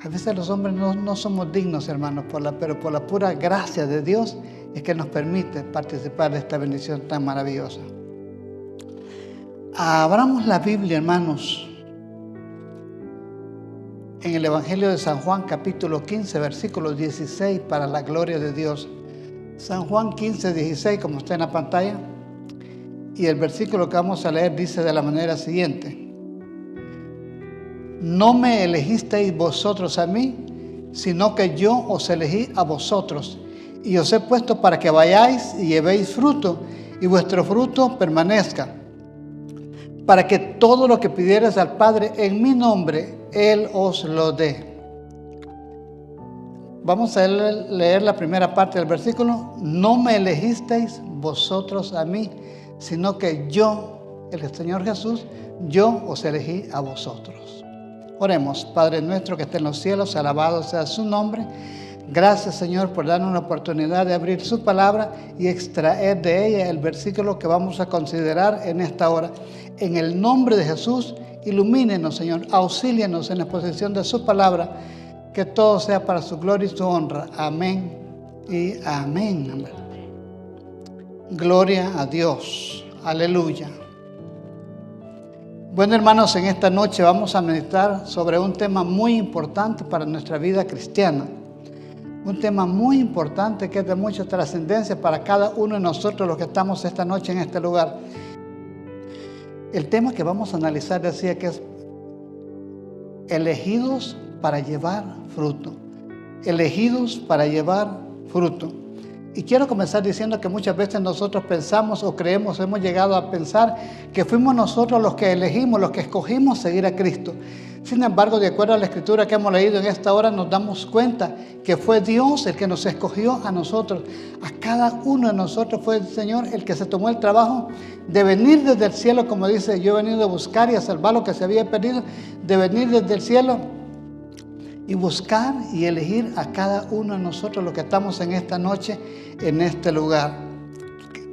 A veces los hombres no somos dignos, hermanos, pero por la pura gracia de Dios es que nos permite participar de esta bendición tan maravillosa. Abramos la Biblia, hermanos, en el Evangelio de San Juan, capítulo 15, versículo 16, para la gloria de Dios. San Juan 15, 16, como está en la pantalla. Y el versículo que vamos a leer dice de la manera siguiente: no me elegisteis vosotros a mí, sino que yo os elegí a vosotros, y os he puesto para que vayáis y llevéis fruto, y vuestro fruto permanezca, para que todo lo que pidiereis al Padre en mi nombre, Él os lo dé. Vamos a leer la primera parte del versículo. No me elegisteis vosotros a mí, sino que yo, el Señor Jesús, yo os elegí a vosotros. Oremos. Padre nuestro que está en los cielos, alabado sea su nombre. Gracias, Señor, por darnos la oportunidad de abrir su palabra y extraer de ella el versículo que vamos a considerar en esta hora. En el nombre de Jesús, ilumínenos, Señor, auxílienos en la exposición de su palabra, que todo sea para su gloria y su honra. Amén y amén. Amén. Gloria a Dios. Aleluya. Bueno, hermanos, en esta noche vamos a meditar sobre un tema muy importante para nuestra vida cristiana. Un tema muy importante que es de mucha trascendencia para cada uno de nosotros los que estamos esta noche en este lugar. El tema que vamos a analizar decía que es elegidos para llevar fruto. Elegidos para llevar fruto. Y quiero comenzar diciendo que muchas veces nosotros pensamos o creemos, hemos llegado a pensar que fuimos nosotros los que elegimos, los que escogimos seguir a Cristo. Sin embargo, de acuerdo a la escritura que hemos leído en esta hora, nos damos cuenta que fue Dios el que nos escogió a nosotros. A cada uno de nosotros fue el Señor el que se tomó el trabajo de venir desde el cielo, como dice, yo he venido a buscar y a salvar lo que se había perdido, de venir desde el cielo y buscar y elegir a cada uno de nosotros los que estamos en esta noche, en este lugar.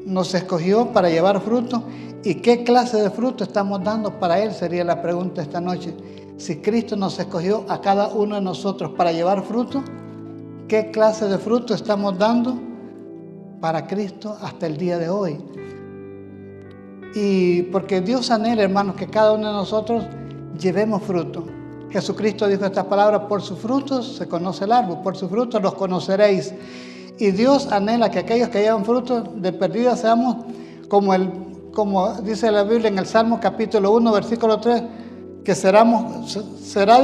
Nos escogió para llevar fruto. ¿Y qué clase de fruto estamos dando para Él? Sería la pregunta esta noche. Si Cristo nos escogió a cada uno de nosotros para llevar fruto, ¿qué clase de fruto estamos dando para Cristo hasta el día de hoy? Y porque Dios anhela, hermanos, que cada uno de nosotros llevemos fruto. Jesucristo dijo estas palabras: por sus frutos se conoce el árbol, por sus frutos los conoceréis. Y Dios anhela que aquellos que llevan frutos de perdida seamos como dice la Biblia en el Salmo capítulo 1, versículo 3, que será,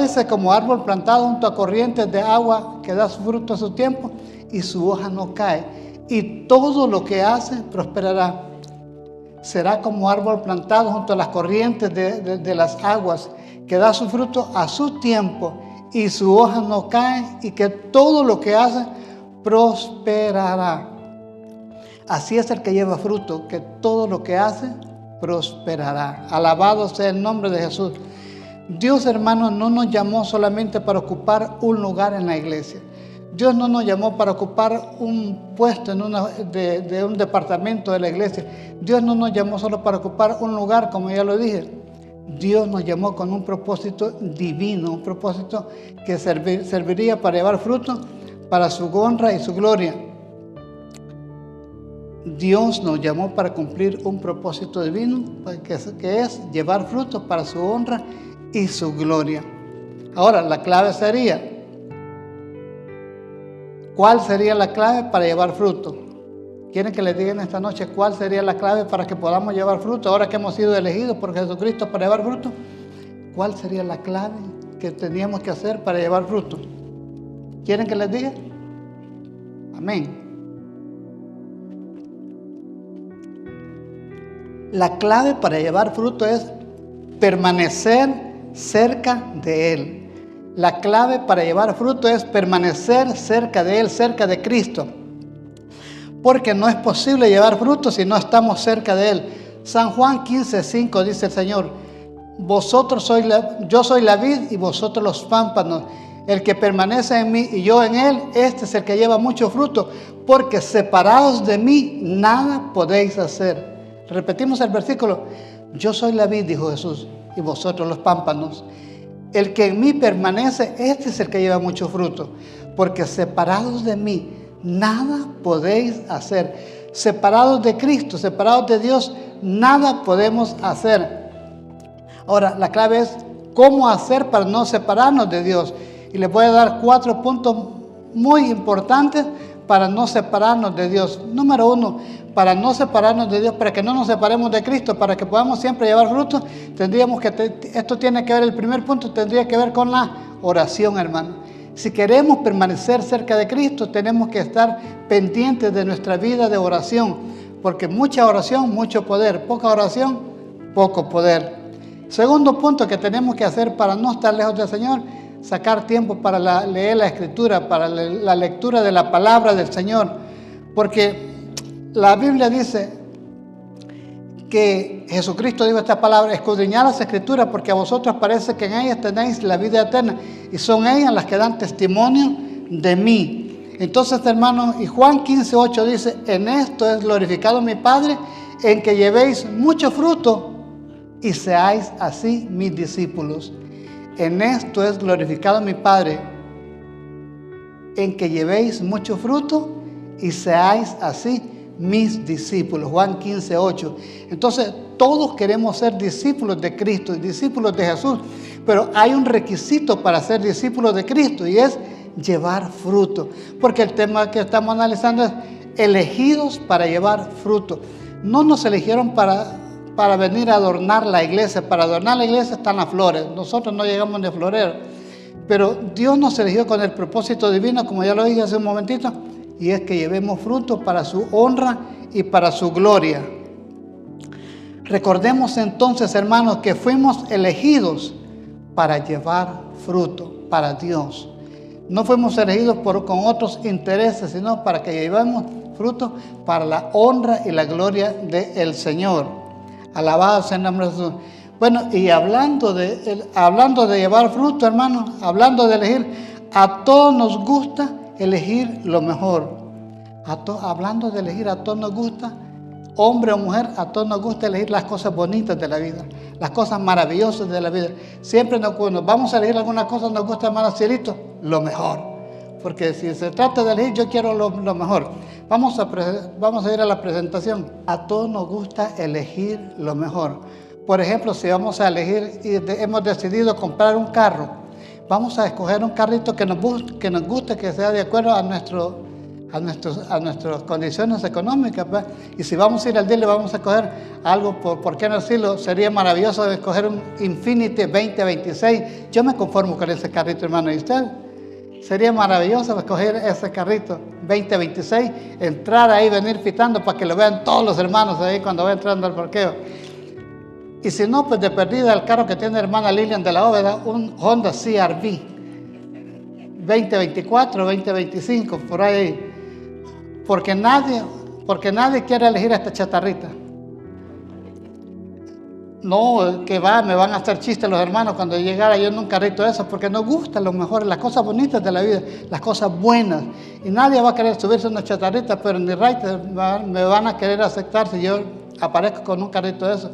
dice, como árbol plantado junto a corrientes de agua que da su fruto a su tiempo y su hoja no cae. Y todo lo que hace prosperará. Será como árbol plantado junto a las corrientes de las aguas, que da su fruto a su tiempo y su hoja no cae, y que todo lo que hace prosperará. Así es el que lleva fruto, que todo lo que hace prosperará. Alabado sea el nombre de Jesús. Dios, hermanos, no nos llamó solamente para ocupar un lugar en la iglesia. Dios no nos llamó para ocupar un puesto de un departamento de la iglesia. Dios no nos llamó solo para ocupar un lugar, como ya lo dije. Dios nos llamó con un propósito divino, un propósito que serviría para llevar fruto para su honra y su gloria. Dios nos llamó para cumplir un propósito divino, que es llevar fruto para su honra y su gloria. Ahora, la clave sería, ¿cuál sería la clave para llevar fruto? ¿Quieren que les digan esta noche cuál sería la clave para que podamos llevar fruto? Ahora que hemos sido elegidos por Jesucristo para llevar fruto, ¿cuál sería la clave que teníamos que hacer para llevar fruto? ¿Quieren que les diga? Amén. La clave para llevar fruto es permanecer cerca de Él. La clave para llevar fruto es permanecer cerca de Él, cerca de Cristo. Porque no es posible llevar fruto si no estamos cerca de Él. San Juan 15:5 dice el Señor: yo soy la vid y vosotros los pámpanos. El que permanece en mí y yo en él, este es el que lleva mucho fruto, porque separados de mí nada podéis hacer. Repetimos el versículo: yo soy la vid, dijo Jesús, y vosotros los pámpanos. El que en mí permanece, este es el que lleva mucho fruto. Porque separados de mí, nada podéis hacer. Separados de Cristo, separados de Dios, nada podemos hacer. Ahora, la clave es cómo hacer para no separarnos de Dios. Y les voy a dar 4 puntos muy importantes para no separarnos de Dios. Número 1, para no separarnos de Dios, para que no nos separemos de Cristo, para que podamos siempre llevar fruto, tendríamos que, esto tiene que ver, el primer punto tendría que ver con la oración, hermano. Si queremos permanecer cerca de Cristo, tenemos que estar pendientes de nuestra vida de oración, porque mucha oración, mucho poder, poca oración, poco poder. Segundo punto que tenemos que hacer para no estar lejos del Señor, sacar tiempo para leer la Escritura, para la lectura de la palabra del Señor, porque la Biblia dice que Jesucristo dijo esta palabra: escudriñad las Escrituras, porque a vosotros parece que en ellas tenéis la vida eterna, y son ellas las que dan testimonio de mí. Entonces, hermanos, y Juan 15:8 dice: en esto es glorificado mi Padre, en que llevéis mucho fruto y seáis así mis discípulos. En esto es glorificado mi Padre, en que llevéis mucho fruto y seáis así mis discípulos. Juan 15:8. Entonces, todos queremos ser discípulos de Cristo, discípulos de Jesús, pero hay un requisito para ser discípulos de Cristo, y es llevar fruto. Porque el tema que estamos analizando es elegidos para llevar fruto. No nos eligieron para venir a adornar la iglesia. Para adornar la iglesia están las flores. Nosotros no llegamos de florero. Pero Dios nos eligió con el propósito divino, como ya lo dije hace un momentito, y es que llevemos fruto para su honra y para su gloria. Recordemos entonces, hermanos, que fuimos elegidos para llevar fruto para Dios. No fuimos elegidos con otros intereses, sino para que llevemos fruto para la honra y la gloria del Señor. Alabado sea el nombre de Jesús. Bueno, y hablando de llevar fruto, hermanos, hablando de elegir, a todos nos gusta elegir lo mejor. Hablando de elegir, a todos nos gusta, hombre o mujer, a todos nos gusta elegir las cosas bonitas de la vida, las cosas maravillosas de la vida. Siempre cuando vamos a elegir alguna cosa, nos gusta, hermano cielito, lo mejor. Porque si se trata de elegir, yo quiero lo mejor. Vamos a ir a la presentación. A todos nos gusta elegir lo mejor. Por ejemplo, si vamos a elegir y hemos decidido comprar un carro, vamos a escoger un carrito que nos guste, que sea de acuerdo a nuestras condiciones económicas, ¿verdad? Y si vamos a ir al dealer, vamos a escoger algo, ¿por qué no decirlo? Sería maravilloso escoger un Infiniti 2026. Yo me conformo con ese carrito, hermano. ¿Y usted? Sería maravilloso escoger ese carrito 2026, entrar ahí, venir pitando para que lo vean todos los hermanos ahí cuando va entrando al parqueo. Y si no, pues de perdida el carro que tiene la hermana Lilian de la Bóveda, un Honda CR-V 2024, 2025, por ahí. Porque nadie quiere elegir esta chatarrita. No, que me van a hacer chistes los hermanos cuando llegara yo en un carrito de esos, porque nos gustan lo mejor, las cosas bonitas de la vida, las cosas buenas. Y nadie va a querer subirse a una chatarrita, pero ni me van a querer aceptar si yo aparezco con un carrito de esos,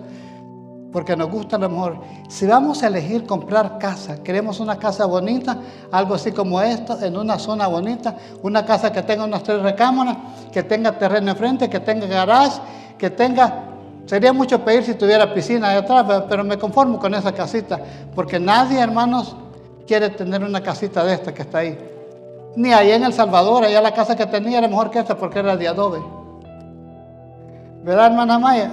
porque nos gusta lo mejor. Si vamos a elegir comprar casa, queremos una casa bonita, algo así como esto, en una zona bonita, una casa que tenga unas 3 recámaras, que tenga terreno enfrente, que tenga garage, que tenga... Sería mucho pedir si tuviera piscina de atrás, pero me conformo con esa casita, porque nadie, hermanos, quiere tener una casita de esta que está ahí. Ni allá en El Salvador, allá la casa que tenía era mejor que esta porque era de adobe. ¿Verdad, hermana Maya?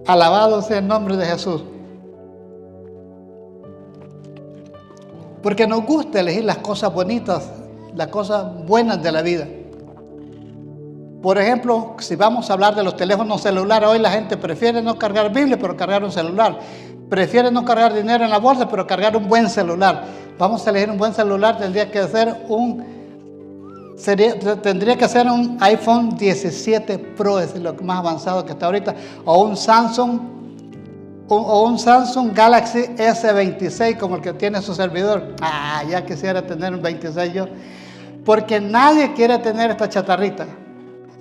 Alabado sea el nombre de Jesús. Porque nos gusta elegir las cosas bonitas, las cosas buenas de la vida. Por ejemplo, si vamos a hablar de los teléfonos celulares, hoy la gente prefiere no cargar Biblia, pero cargar un celular. Prefiere no cargar dinero en la bolsa, pero cargar un buen celular. Vamos a elegir un buen celular, tendría que ser un iPhone 17 Pro, es lo más avanzado que está ahorita, o un Samsung Galaxy S26, como el que tiene su servidor. Ya quisiera tener un 26 yo, porque nadie quiere tener esta chatarrita.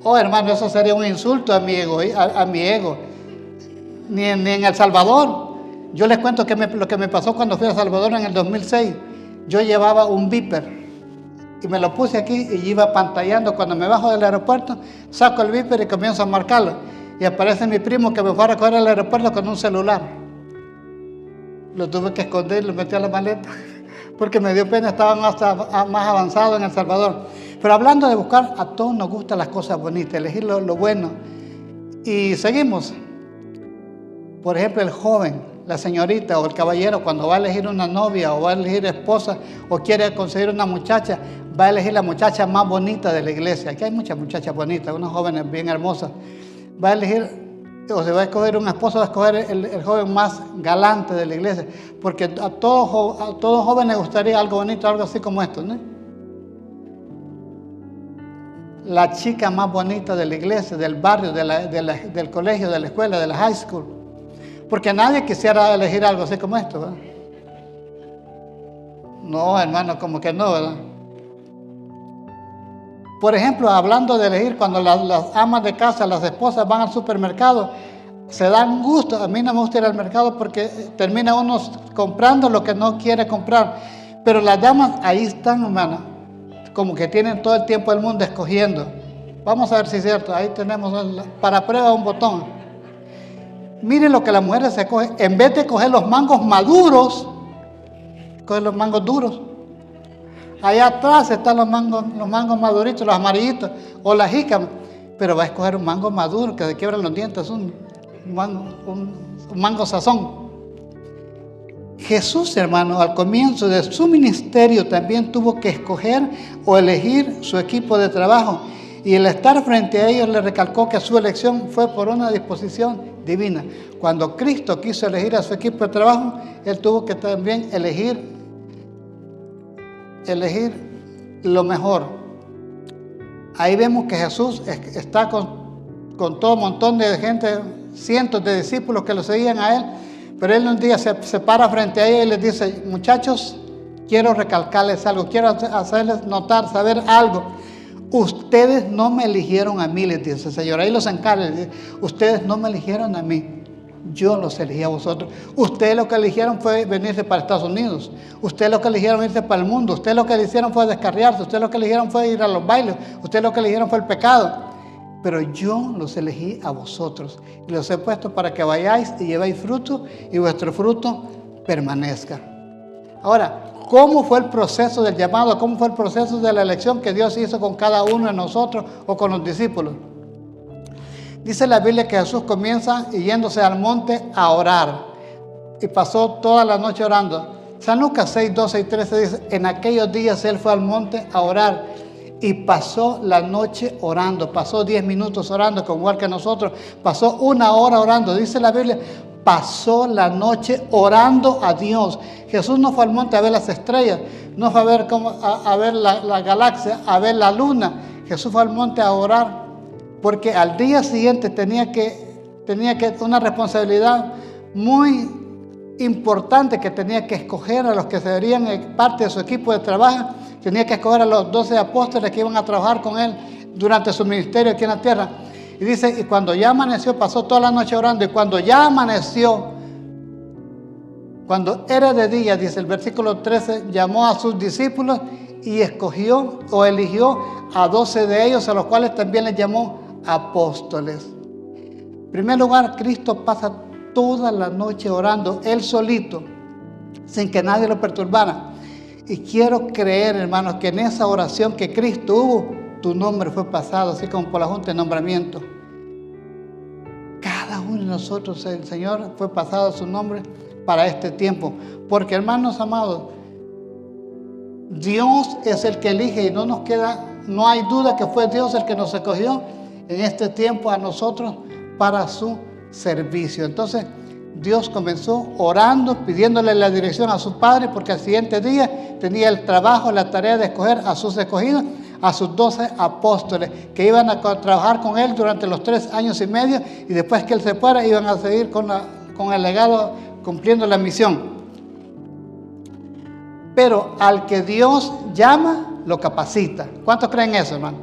Oh, hermano, eso sería un insulto a mi ego. Ni en El Salvador, Yo les cuento lo que me pasó cuando fui a Salvador en el 2006. Yo llevaba un Viper y me lo puse aquí y iba pantallando. Cuando me bajo del aeropuerto, saco el Viper y comienzo a marcarlo. Y aparece mi primo que me fue a recoger al aeropuerto con un celular. Lo tuve que esconder, lo metí a la maleta, porque me dio pena, estaba más avanzado en El Salvador. Pero hablando de buscar, a todos nos gustan las cosas bonitas, elegir lo bueno. Y seguimos. Por ejemplo, el joven, la señorita o el caballero, cuando va a elegir una novia o va a elegir esposa o quiere conseguir una muchacha, va a elegir la muchacha más bonita de la iglesia. Aquí hay muchas muchachas bonitas, unas jóvenes bien hermosas. Va a elegir, o se va a escoger un esposo, va a escoger el joven más galante de la iglesia, porque a todo joven le gustaría algo bonito, algo así como esto, ¿no? La chica más bonita de la iglesia, del barrio, del colegio, de la escuela, de la high school. Porque nadie quisiera elegir algo así como esto, ¿verdad? No, hermano, como que no, ¿verdad? Por ejemplo, hablando de elegir, cuando las amas de casa, las esposas van al supermercado, se dan gusto. A mí no me gusta ir al mercado porque termina uno comprando lo que no quiere comprar. Pero las damas ahí están, hermano, como que tienen todo el tiempo del mundo escogiendo. Vamos a ver si es cierto. Ahí tenemos para prueba un botón. Miren lo que las mujeres se cogen. En vez de coger los mangos maduros, cogen los mangos duros. Allá atrás están los mangos maduritos, los amarillitos, o la jícama. Pero va a escoger un mango maduro que se quiebran los dientes, un mango sazón. Jesús, hermano, al comienzo de su ministerio también tuvo que escoger o elegir su equipo de trabajo. Y el estar frente a ellos le recalcó que su elección fue por una disposición divina. Cuando Cristo quiso elegir a su equipo de trabajo, Él tuvo que también elegir lo mejor. Ahí vemos que Jesús está con todo un montón de gente, cientos de discípulos que lo seguían a Él, pero Él un día se para frente a ellos y les dice: muchachos, quiero recalcarles algo, quiero hacerles notar, saber algo. Ustedes no me eligieron a mí, les dice el Señor. Ahí los encarga, les dice: ustedes no me eligieron a mí, yo los elegí a vosotros. Ustedes lo que eligieron fue venirse para Estados Unidos. Ustedes lo que eligieron irse para el mundo. Ustedes lo que eligieron fue descarriarse. Ustedes lo que eligieron fue ir a los bailes. Ustedes lo que eligieron fue el pecado. Pero yo los elegí a vosotros. Y los he puesto para que vayáis y llevéis fruto y vuestro fruto permanezca. Ahora, ¿cómo fue el proceso del llamado? ¿Cómo fue el proceso de la elección que Dios hizo con cada uno de nosotros o con los discípulos? Dice la Biblia que Jesús comienza yéndose al monte a orar y pasó toda la noche orando. San Lucas 6, 12 y 13 dice: en aquellos días Él fue al monte a orar y pasó la noche orando. Pasó 10 minutos orando, como igual que nosotros. Pasó 1 hora orando. Dice la Biblia, pasó la noche orando a Dios. Jesús no fue al monte a ver las estrellas, no fue a ver, a ver la galaxia, a ver la luna. Jesús fue al monte a orar, porque al día siguiente tenía que una responsabilidad muy importante, que tenía que escoger a los que serían parte de su equipo de trabajo. Tenía que escoger a los 12 apóstoles que iban a trabajar con él durante su ministerio aquí en la tierra. Y dice, y cuando ya amaneció, pasó toda la noche orando, y cuando ya amaneció, cuando era de día, dice el versículo 13, llamó a sus discípulos y escogió o eligió a 12 de ellos, a los cuales también les llamó apóstoles. En primer lugar, Cristo pasa toda la noche orando, Él solito, sin que nadie lo perturbara. Y quiero creer, hermanos, que en esa oración que Cristo hubo, tu nombre fue pasado, así como por la junta de nombramiento. Cada uno de nosotros, el Señor fue pasado su nombre para este tiempo. Porque, hermanos amados, Dios es el que elige y no hay duda que fue Dios el que nos escogió en este tiempo a nosotros para su servicio. Entonces, Dios comenzó orando, pidiéndole la dirección a su Padre, porque al siguiente día tenía el trabajo, la tarea de escoger a sus escogidos, a sus 12 apóstoles, que iban a trabajar con Él durante los 3 años y medio, y después que Él se fuera, iban a seguir con el legado, cumpliendo la misión. Pero al que Dios llama, lo capacita. ¿Cuántos creen eso, hermano?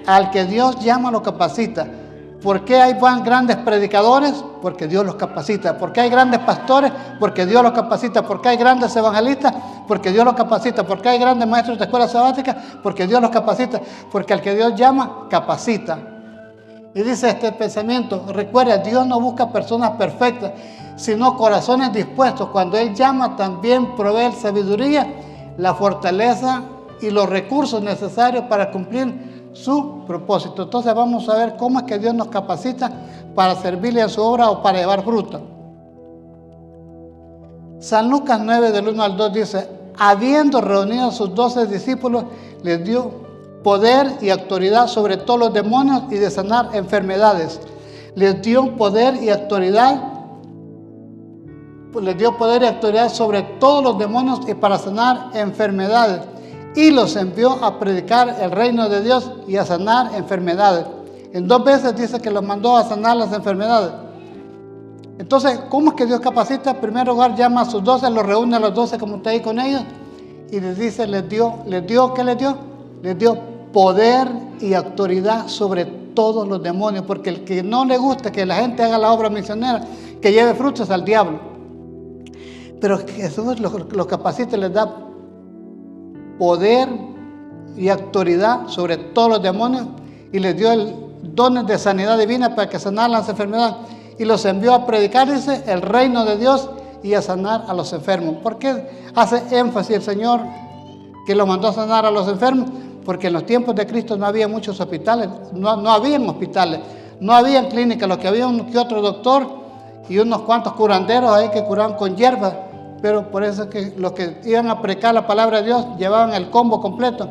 Al que Dios llama, lo capacita. ¿Por qué hay grandes predicadores? Porque Dios los capacita. ¿Por qué hay grandes pastores? Porque Dios los capacita. ¿Por qué hay grandes evangelistas? Porque Dios los capacita. ¿Por qué hay grandes maestros de escuela sabática? Porque Dios los capacita. Porque al que Dios llama, capacita. Y dice este pensamiento, recuerda, Dios no busca personas perfectas, sino corazones dispuestos. Cuando Él llama, también provee sabiduría, la fortaleza y los recursos necesarios para cumplir su propósito. Entonces vamos a ver cómo es que Dios nos capacita para servirle a su obra o para llevar fruto. San Lucas 9 del 1 al 2 dice, habiendo reunido a sus 12 discípulos, les dio poder y autoridad sobre todos los demonios y de sanar enfermedades. Les dio poder y autoridad sobre todos los demonios y para sanar enfermedades. Y los envió a predicar el reino de Dios y a sanar enfermedades. En 2 veces dice que los mandó a sanar las enfermedades. Entonces, ¿cómo es que Dios capacita? En primer lugar, llama a sus 12, los reúne a los 12 como está ahí con ellos. Y les dice, ¿qué les dio? Les dio poder y autoridad sobre todos los demonios. Porque el que no le gusta que la gente haga la obra misionera, que lleve frutos al diablo. Pero Jesús los capacita y les da poder y autoridad sobre todos los demonios y les dio el dones de sanidad divina para que sanaran las enfermedades y los envió a predicar, dice, el reino de Dios y a sanar a los enfermos. ¿Por qué hace énfasis el Señor que los mandó a sanar a los enfermos? Porque en los tiempos de Cristo no había muchos hospitales, no habían hospitales, no habían clínicas, lo que había un que otro doctor y unos cuantos curanderos ahí que curaban con hierbas. Pero por eso es que los que iban a predicar la palabra de Dios llevaban el combo completo.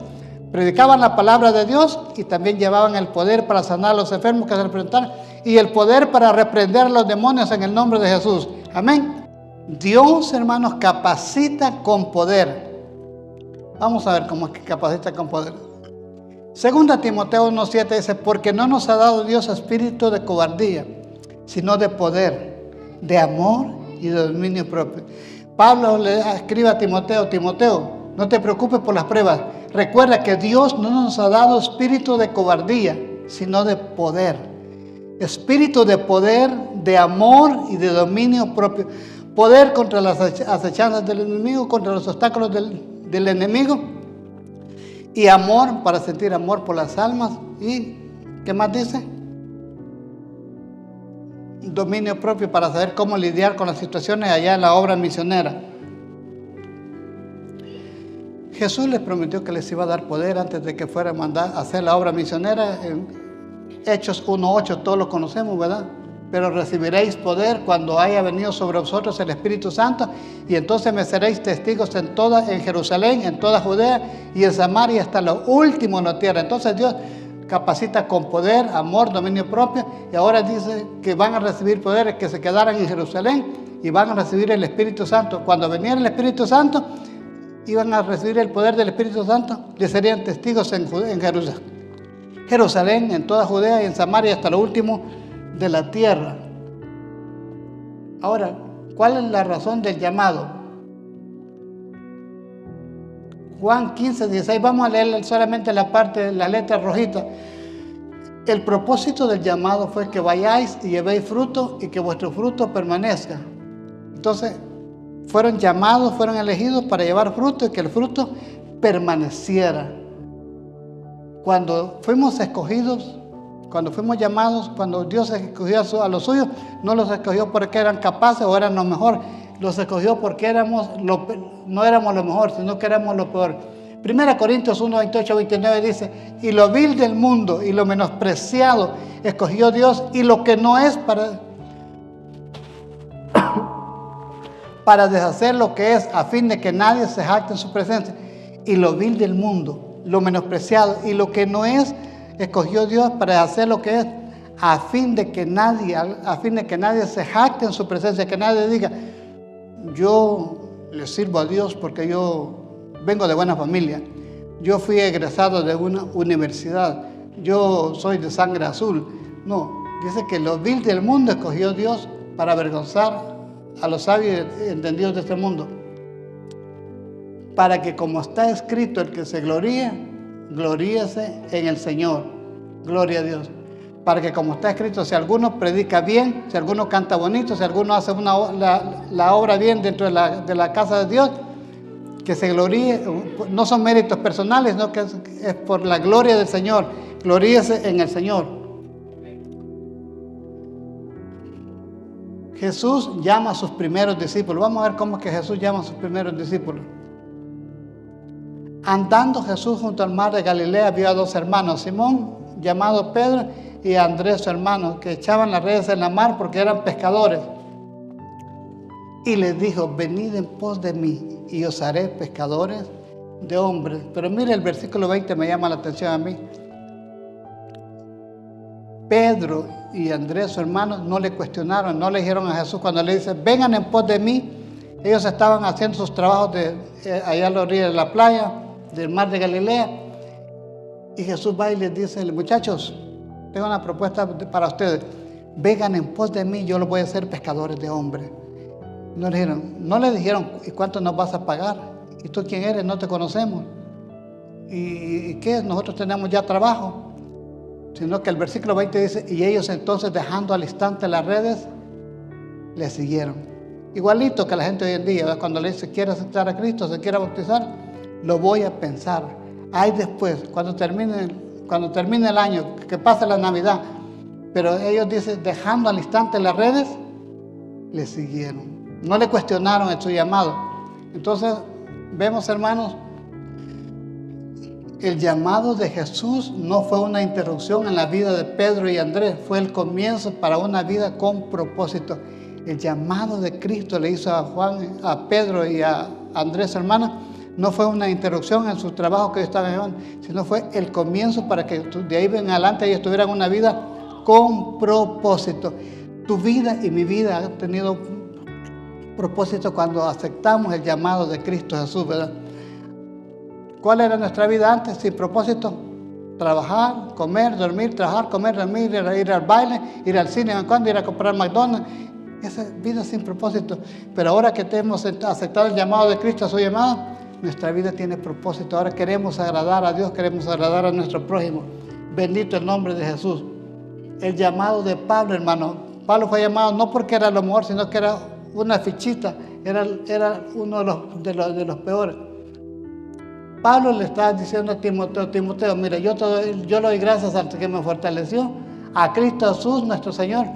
Predicaban la palabra de Dios y también llevaban el poder para sanar a los enfermos que se les presentaran y el poder para reprender a los demonios en el nombre de Jesús. Amén. Dios, hermanos, capacita con poder. Vamos a ver cómo es que capacita con poder. Segunda Timoteo 1:7 dice, porque no nos ha dado Dios espíritu de cobardía, sino de poder, de amor y de dominio propio. Pablo le escribe a Timoteo, no te preocupes por las pruebas. Recuerda que Dios no nos ha dado espíritu de cobardía, sino de poder. Espíritu de poder, de amor y de dominio propio. Poder contra las acechanzas del enemigo, contra los obstáculos del enemigo. Y amor para sentir amor por las almas. ¿Y qué más dice? Dominio propio para saber cómo lidiar con las situaciones allá en la obra misionera. Jesús les prometió que les iba a dar poder antes de que fuera a mandar a hacer la obra misionera. En Hechos 1:8 todos lo conocemos, ¿verdad? Pero recibiréis poder cuando haya venido sobre vosotros el Espíritu Santo y entonces me seréis testigos en Jerusalén, en toda Judea y en Samaria hasta lo último en la tierra. Entonces Dios capacita con poder, amor, dominio propio y ahora dice que van a recibir poderes que se quedaran en Jerusalén y van a recibir el Espíritu Santo. Cuando viniera el Espíritu Santo, iban a recibir el poder del Espíritu Santo, le serían testigos en Jerusalén, en toda Judea y en Samaria hasta lo último de la tierra. Ahora, ¿cuál es la razón del llamado? Juan 15:16, vamos a leer solamente la parte, la letra rojita. El propósito del llamado fue que vayáis y llevéis fruto y que vuestro fruto permanezca. Entonces, fueron llamados, fueron elegidos para llevar fruto y que el fruto permaneciera. Cuando fuimos escogidos, cuando fuimos llamados, cuando Dios escogió a los suyos, no los escogió porque eran capaces o eran lo mejor, los escogió porque no éramos lo mejor, sino que éramos lo peor. 1 Corintios 1:28-29 dice, y lo vil del mundo y lo menospreciado escogió Dios y lo que no es para deshacer lo que es, a fin de que nadie se jacte en su presencia. Y lo vil del mundo, lo menospreciado y lo que no es, escogió Dios para hacer lo que es, a fin de que nadie se jacte en su presencia, que nadie diga, yo le sirvo a Dios porque yo vengo de buena familia, yo fui egresado de una universidad, yo soy de sangre azul. No, dice que lo vil del mundo escogió Dios para avergonzar a los sabios y entendidos de este mundo, para que como está escrito, el que se gloríe, gloríese en el Señor. Gloria a Dios. para que, como está escrito, si alguno predica bien, si alguno canta bonito, si alguno hace la obra bien dentro de la casa de Dios, que se gloríe. No son méritos personales, no, que es por la gloria del Señor. Gloríese en el Señor. Jesús llama a sus primeros discípulos. Vamos a ver cómo es que Jesús llama a sus primeros discípulos. Andando Jesús junto al mar de Galilea, vio a dos hermanos, Simón, llamado Pedro, y a Andrés, su hermano, que echaban las redes en la mar porque eran pescadores. Y les dijo: venid en pos de mí, y os haré pescadores de hombres. Pero mire, el versículo 20 me llama la atención a mí. Pedro y Andrés, su hermano, no le cuestionaron, no le dijeron a Jesús cuando le dice: vengan en pos de mí. Ellos estaban haciendo sus trabajos allá a la orilla de la playa, del mar de Galilea. Y Jesús va y les dice: muchachos, tengo una propuesta para ustedes. Vengan en pos de mí, yo los voy a hacer pescadores de hombres. No le dijeron: ¿y cuánto nos vas a pagar? ¿Y tú quién eres? No te conocemos. ¿Y qué? Nosotros tenemos ya trabajo. Sino que el versículo 20 dice: y ellos entonces, dejando al instante las redes, le siguieron. Igualito que la gente hoy en día, ¿verdad? Cuando le dice: quiere aceptar a Cristo, se quiere bautizar, lo voy a pensar. Hay después, cuando termine el año, que pase la Navidad. Pero ellos dicen: dejando al instante las redes, le siguieron. No le cuestionaron en su llamado. Entonces, vemos, hermanos, el llamado de Jesús no fue una interrupción en la vida de Pedro y Andrés, fue el comienzo para una vida con propósito. El llamado de Cristo le hizo a Pedro y a Andrés, hermana, no fue una interrupción en su trabajo que ellos estaban llevando, sino fue el comienzo para que de ahí en adelante ellos tuvieran una vida con propósito. Tu vida y mi vida han tenido propósito cuando aceptamos el llamado de Cristo Jesús, ¿verdad? ¿Cuál era nuestra vida antes? Sin propósito. Trabajar, comer, dormir, trabajar, comer, dormir, ir al baile, ir al cine, ir a comprar McDonald's. Esa vida sin propósito. Pero ahora que hemos aceptado el llamado de Cristo a su llamado, nuestra vida tiene propósito. Ahora queremos agradar a Dios, queremos agradar a nuestro prójimo. Bendito el nombre de Jesús. El llamado de Pablo, hermano. Pablo fue llamado no porque era lo mejor, sino que era una fichita. Era uno de los peores. Pablo le estaba diciendo a Timoteo, mira, yo le doy gracias al que me fortaleció, a Cristo Jesús nuestro Señor,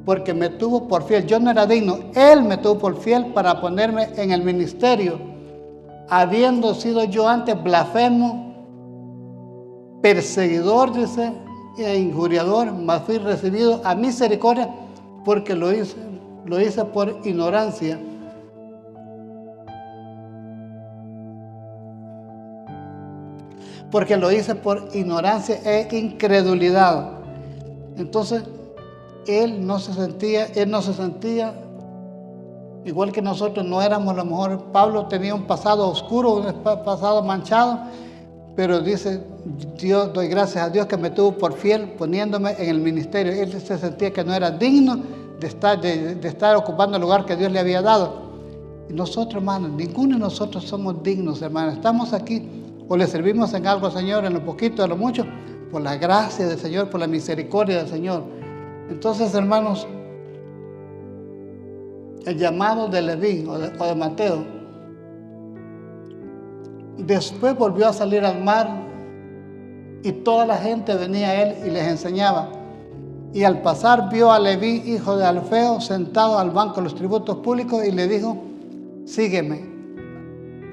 porque me tuvo por fiel. Yo no era digno, Él me tuvo por fiel para ponerme en el ministerio, habiendo sido yo antes blasfemo, perseguidor, dice, e injuriador, mas fui recibido a misericordia, porque lo hice por ignorancia. Porque lo hice por ignorancia e incredulidad. Entonces, él no se sentía igual que nosotros, no éramos a lo mejor. Pablo tenía un pasado oscuro, un pasado manchado, pero dice: Dios, doy gracias a Dios que me tuvo por fiel poniéndome en el ministerio. Él se sentía que no era digno de estar ocupando el lugar que Dios le había dado. Y nosotros, hermanos, ninguno de nosotros somos dignos, hermanos. Estamos aquí o le servimos en algo al Señor, en lo poquito, en lo mucho, por la gracia del Señor, por la misericordia del Señor. Entonces, hermanos, el llamado de Leví o de Mateo, después volvió a salir al mar y toda la gente venía a él y les enseñaba. Y al pasar vio a Leví, hijo de Alfeo, sentado al banco de los tributos públicos, y le dijo: sígueme.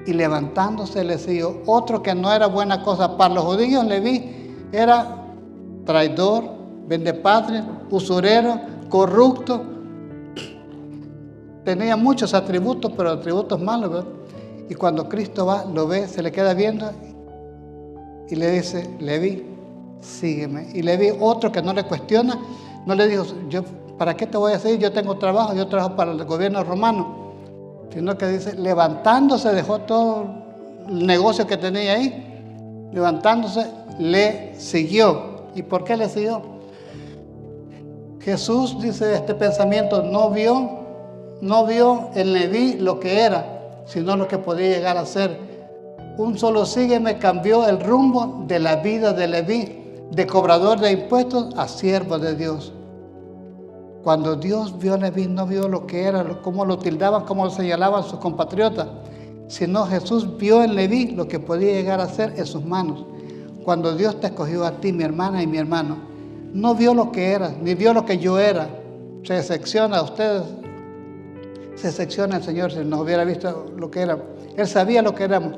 Y levantándose le siguió. Otro que no era buena cosa para los judíos, Leví, era traidor, vendepatria, usurero, corrupto. Tenía muchos atributos, pero atributos malos, ¿verdad? Y cuando Cristo va, lo ve, se le queda viendo y le dice: Leví, sígueme. Y Leví, otro que no le cuestiona, no le dijo: ¿para qué te voy a seguir? Yo tengo trabajo, yo trabajo para el gobierno romano. Sino que dice, levantándose, dejó todo el negocio que tenía ahí, levantándose, le siguió. ¿Y por qué le siguió? Jesús, dice este pensamiento, no vio en Leví lo que era, sino lo que podía llegar a ser. Un solo sígueme cambió el rumbo de la vida de Leví. de cobrador de impuestos a siervo de Dios. Cuando Dios vio a Leví, no vio lo que era, cómo lo tildaban, cómo lo señalaban sus compatriotas, sino Jesús vio en Leví lo que podía llegar a ser en sus manos. Cuando Dios te escogió a ti, mi hermana y mi hermano, no vio lo que era, ni vio lo que yo era. Se secciona a ustedes, se secciona el Señor si nos hubiera visto lo que éramos. Él sabía lo que éramos,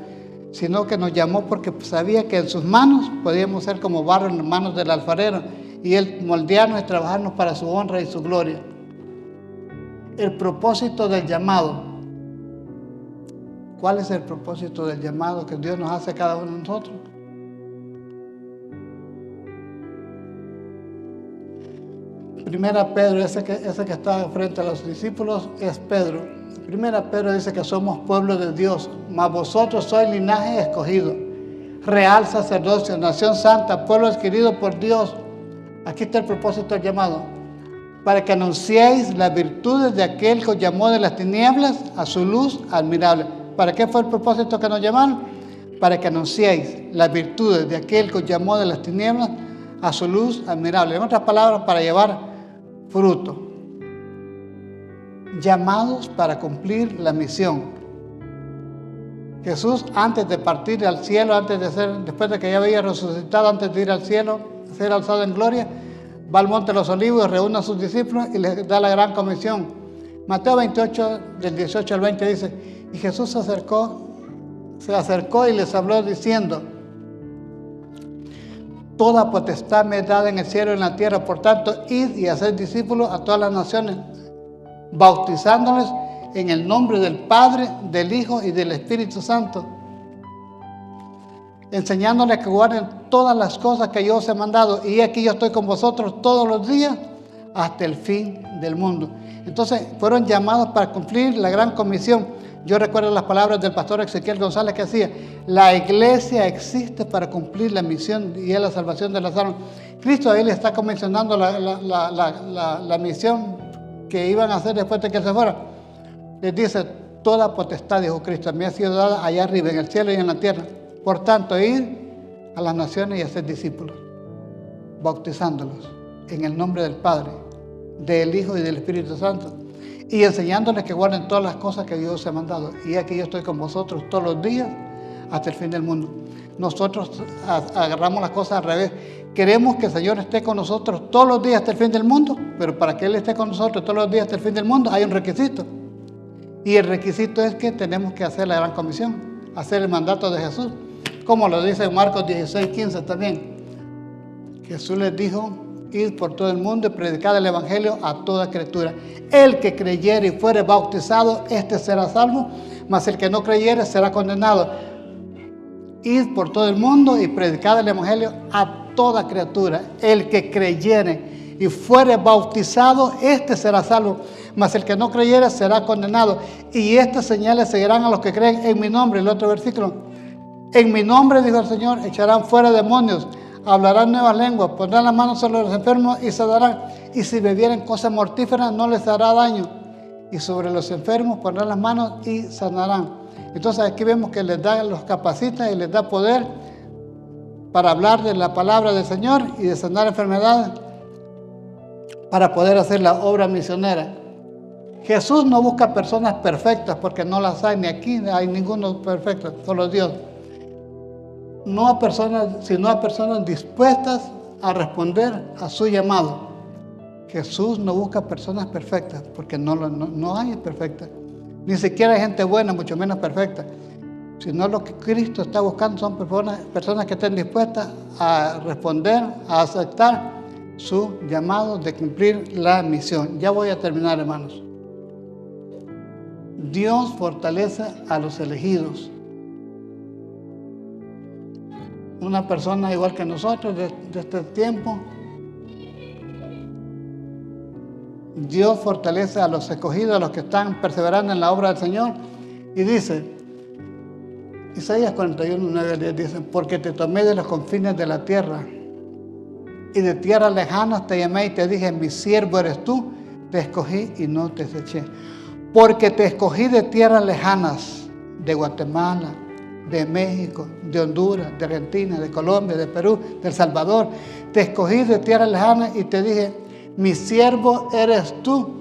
sino que nos llamó porque sabía que en sus manos podíamos ser como barro en las manos del alfarero y Él moldearnos y trabajarnos para su honra y su gloria. El propósito del llamado. ¿Cuál es el propósito del llamado que Dios nos hace a cada uno de nosotros? Primera Pedro, ese que está frente a los discípulos es Pedro. Primera Pedro dice que somos pueblo de Dios, mas vosotros sois linaje escogido, real sacerdocio, nación santa, pueblo adquirido por Dios. Aquí está el propósito del llamado, para que anunciéis las virtudes de aquel que os llamó de las tinieblas a su luz admirable. ¿Para qué fue el propósito que nos llamaron? Para que anunciéis las virtudes de aquel que os llamó de las tinieblas a su luz admirable. En otras palabras, para llevar fruto. Llamados para cumplir la misión. Jesús, antes de partir al cielo, después de que ya había resucitado, antes de ir al cielo, ser alzado en gloria, va al monte de los olivos, reúne a sus discípulos y les da la gran comisión. Mateo 28, del 18 al 20 dice, y Jesús se acercó y les habló diciendo, toda potestad me es dada en el cielo y en la tierra, por tanto, id y haced discípulos a todas las naciones, bautizándoles en el nombre del Padre, del Hijo y del Espíritu Santo, enseñándoles que guarden todas las cosas que yo os he mandado, y aquí yo estoy con vosotros todos los días hasta el fin del mundo. Entonces fueron llamados para cumplir la gran comisión. Yo recuerdo las palabras del pastor Ezequiel González que decía, la iglesia existe para cumplir la misión y es la salvación de las almas. Cristo ahí le está comisionando la misión que iban a hacer después de que se fuera. Les dice, toda potestad, dijo Cristo, me ha sido dada allá arriba, en el cielo y en la tierra. Por tanto, ir a las naciones y hacer discípulos, bautizándolos en el nombre del Padre, del Hijo y del Espíritu Santo, y enseñándoles que guarden todas las cosas que Dios os ha mandado. Y aquí yo estoy con vosotros todos los días hasta el fin del mundo. Nosotros agarramos las cosas al revés. Queremos que el Señor esté con nosotros todos los días hasta el fin del mundo, pero para que Él esté con nosotros todos los días hasta el fin del mundo hay un requisito. Y el requisito es que tenemos que hacer la gran comisión, hacer el mandato de Jesús, como lo dice en Marcos 16:15 también. Jesús les dijo, id por todo el mundo y predicad el evangelio a toda criatura. El que creyere y fuere bautizado, este será salvo, mas el que no creyere será condenado. Id por todo el mundo y predicad el evangelio a toda criatura. El que creyere y fuere bautizado, este será salvo, mas el que no creyere será condenado. Y estas señales seguirán a los que creen en mi nombre. El otro versículo. En mi nombre, dijo el Señor, echarán fuera demonios, hablarán nuevas lenguas, pondrán las manos sobre los enfermos y sanarán. Y si bebieren cosas mortíferas no les hará daño. Y sobre los enfermos pondrán las manos y sanarán. Entonces aquí vemos que les da, los capacita y les da poder para hablar de la palabra del Señor y de sanar enfermedades, para poder hacer la obra misionera. Jesús no busca personas perfectas porque no las hay, ni aquí hay ninguno perfecto, solo Dios. No a personas, sino a personas dispuestas a responder a su llamado. Jesús no busca personas perfectas porque no hay perfectas. Ni siquiera hay gente buena, mucho menos perfecta. Sino lo que Cristo está buscando son personas que estén dispuestas a responder, a aceptar su llamado de cumplir la misión. Ya voy a terminar, hermanos. Dios fortalece a los elegidos. Una persona igual que nosotros de este tiempo, Dios fortalece a los escogidos, a los que están perseverando en la obra del Señor. Y dice, Isaías 41, 9 al 10 dice, porque te tomé de los confines de la tierra y de tierras lejanas te llamé y te dije, mi siervo eres tú, te escogí y no te deseché. Porque te escogí de tierras lejanas, de Guatemala, de México, de Honduras, de Argentina, de Colombia, de Perú, de El Salvador. Te escogí de tierra lejana y te dije, mi siervo eres tú.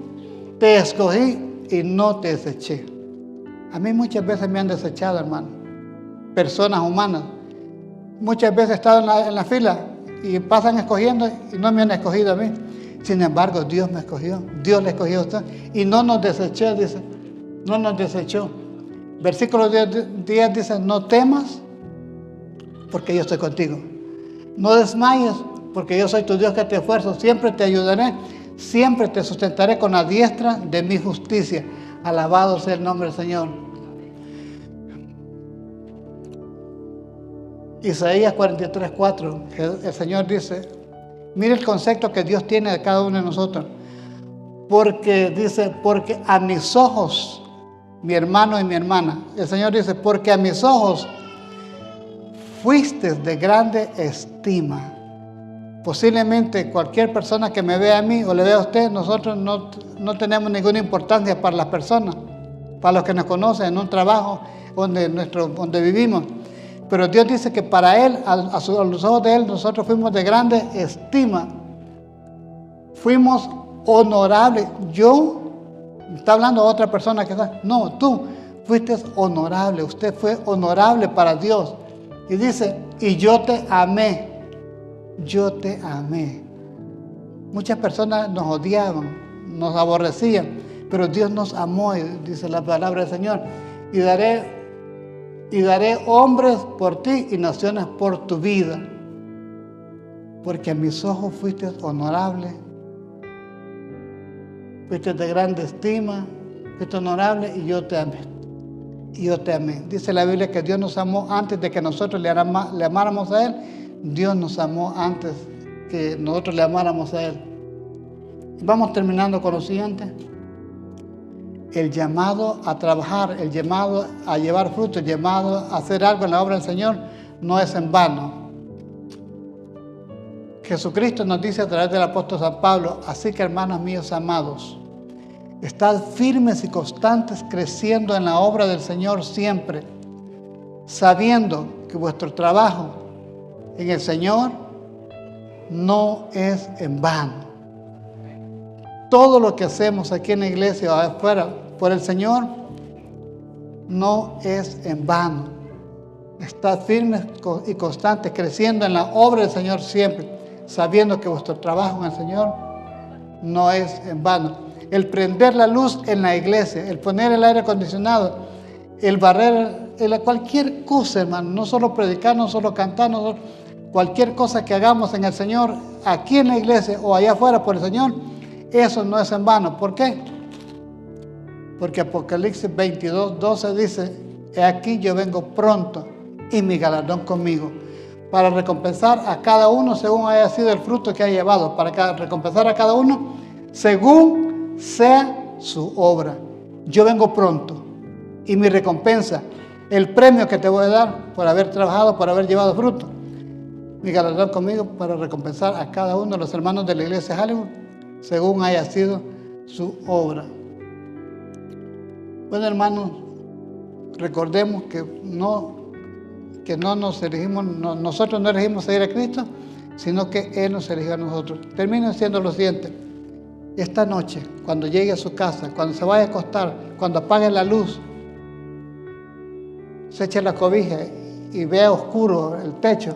Te escogí y no te deseché. A mí muchas veces me han desechado, hermano. Personas humanas. Muchas veces he estado en la fila y pasan escogiendo y no me han escogido a mí. Sin embargo, Dios me escogió. Dios le escogió a usted y no nos desechó, dice. No nos desechó. Versículo 10 dice, no temas porque yo estoy contigo. No desmayes porque yo soy tu Dios que te esfuerzo. Siempre te ayudaré. Siempre te sustentaré con la diestra de mi justicia. Alabado sea el nombre del Señor. Isaías 43:4. El Señor dice, mire el concepto que Dios tiene de cada uno de nosotros. Porque dice, porque a mis ojos, mi hermano y mi hermana, el Señor dice, porque a mis ojos fuiste de grande estima. Posiblemente cualquier persona que me vea a mí o le vea a usted, nosotros no tenemos ninguna importancia para las personas, para los que nos conocen en un trabajo donde vivimos. Pero Dios dice que para Él, a los ojos de Él, nosotros fuimos de grande estima. Fuimos honorables. Yo, está hablando a otra persona que está, no, tú fuiste honorable, usted fue honorable para Dios. Y dice, y yo te amé. Yo te amé. Muchas personas nos odiaban, nos aborrecían, pero Dios nos amó, dice la palabra del Señor. Y daré hombres por ti y naciones por tu vida. Porque a mis ojos fuiste honorable, fuiste de grande estima, fuiste honorable y yo te amé. Y yo te amé. Dice la Biblia que Dios nos amó antes de que nosotros le amáramos a Él. Dios nos amó antes que nosotros le amáramos a Él. Vamos terminando con lo siguiente. El llamado a trabajar, el llamado a llevar fruto, el llamado a hacer algo en la obra del Señor no es en vano. Jesucristo nos dice a través del apóstol San Pablo, así que hermanos míos amados, estad firmes y constantes creciendo en la obra del Señor siempre, sabiendo que vuestro trabajo en el Señor no es en vano. Todo lo que hacemos aquí en la iglesia o afuera por el Señor no es en vano. Estad firmes y constantes creciendo en la obra del Señor siempre, sabiendo que vuestro trabajo en el Señor no es en vano. El prender la luz en la iglesia, el poner el aire acondicionado, el barrer, cualquier cosa, hermano, no solo predicar, no solo cantar, cualquier cosa que hagamos en el Señor, aquí en la iglesia o allá afuera por el Señor, eso no es en vano. ¿Por qué? Porque Apocalipsis 22:12 dice, he aquí yo vengo pronto y mi galardón conmigo, para recompensar a cada uno según haya sido el fruto que ha llevado, para recompensar a cada uno según sea su obra. Yo vengo pronto y mi recompensa, el premio que te voy a dar por haber trabajado, por haber llevado fruto, mi galardón conmigo para recompensar a cada uno de los hermanos de la iglesia de Hollywood según haya sido su obra. Bueno, hermanos, recordemos que nosotros no elegimos seguir a Cristo, sino que Él nos eligió a nosotros. Termino diciendo lo siguiente. Esta noche, cuando llegue a su casa, cuando se vaya a acostar, cuando apague la luz, se eche la cobija y vea oscuro el techo,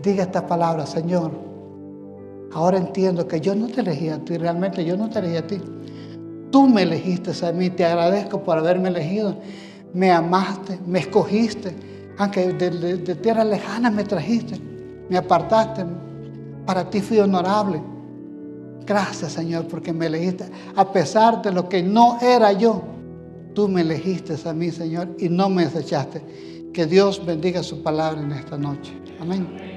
diga estas palabras: Señor, ahora entiendo que yo no te elegí a ti, realmente yo no te elegí a ti. Tú me elegiste a mí, te agradezco por haberme elegido. Me amaste, me escogiste, aunque de tierras lejanas me trajiste, me apartaste. Para ti fui honorable. Gracias, Señor, porque me elegiste. A pesar de lo que no era yo, tú me elegiste a mí, Señor, y no me desechaste. Que Dios bendiga su palabra en esta noche. Amén.